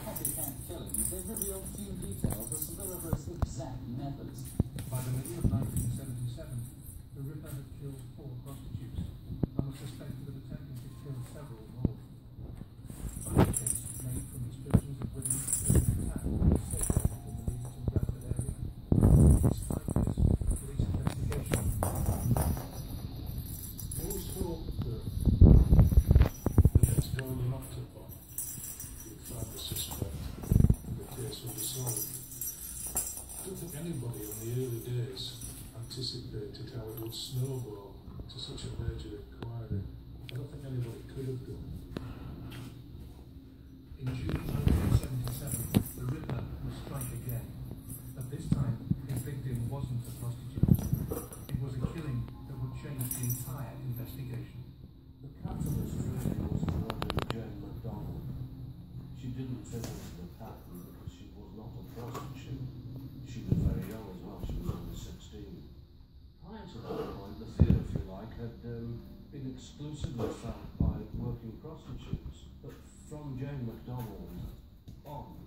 copycat killings, they've revealed few details as to the Ripper's exact methods. By the middle of 1977, the Ripper had killed 4 prostitutes and was suspected of attempting to kill several more. Photographs made from descriptions of women during the attack were circulated in the Leamington Bradford area. Despite this, police investigation. We always thought that the next door we knocked upon, we'd find the suspect and the case would be solved. I don't think anybody in the early days anticipated how it would snowball to such a major inquiry. I don't think anybody could have done. In June 1977, the Ripper would strike again, but this time his victim wasn't a prostitute. It was a killing that would change the entire investigation. The catalyst really was the murder of Jane McDonald. She didn't fit into the pattern because she was not a prostitute. She was very young as well, she was only 16. Prior to that point, the fear, if you like, had been exclusively felt by working prostitutes. But from Jane McDonald on,